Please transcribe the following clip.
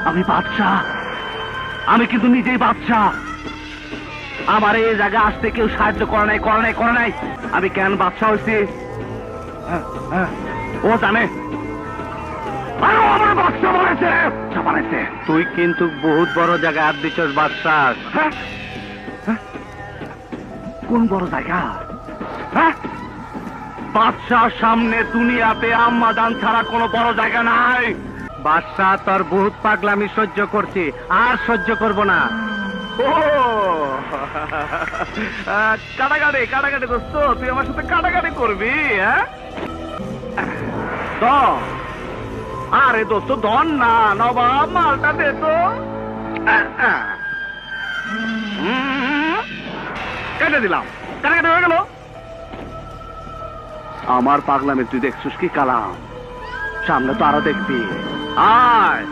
আমি বাদশাহ, আমি কিন্তু নিজেই বাদশাহ। আমার এই জায়গায় আসতে কেউ সাহায্য করে নাই। আমি কেন বাদশাহ হয়েছি ও জানে। আমার বাদশাহ বানাইছে। তুই কিন্তু বহুত বড় জায়গায় হাত দিচ্ছস বাদশাহ। কোন বড় জায়গা? বাদশাহ সামনে দুনিয়াতে আম্মাজান ছাড়া কোনো বড় জায়গা নাই। বাদশাহ তোর বহুত পাগলামি সহ্য করছি, আর সহ্য করব না। ও কাটাকাটি দোস্ত, তুই আমার সাথে কাটাকাটি করবি? আরে দোস্ত ধন না, নবাব মালটা দে তো। কেটে দিলাম, কাটাকাটি হয়ে গেল। আমার পাগলামে তুই দেখছিস কি কালাম? সামনে তো আরো দেখবি। আয়